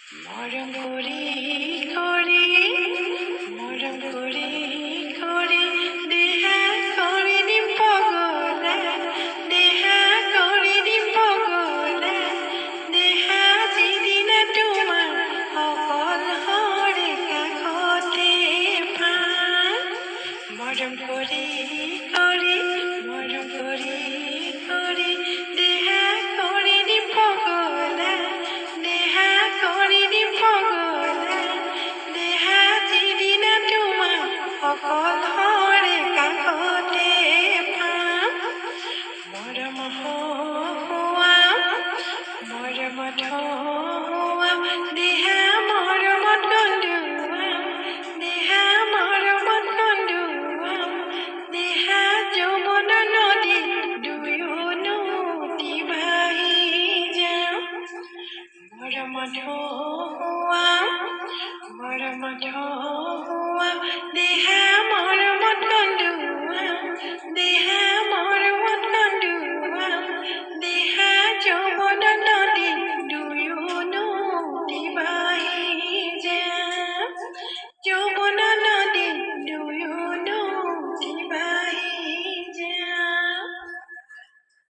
মৰম কৰি মৰম কৰি দেহা কৰি দিম পগলা দেহা কৰি দিম পগলা দেহা যিদিনা তোমাৰ অকলশৰে কাষতে পাম মৰম কৰি মৰম কৰি দেহা কৰি দিম পগলা দেহা কৰি দিম পগলা দেহা যিদিনা তোমাৰ অকলশৰে কাষতে পাম মৰমত হহুৱাম দেহা মৰমত কন্দুৱাম দেহা যৌৱন নদী দুয়োনো উটি ভাহি যাম মৰমত হহুৱাম দেহা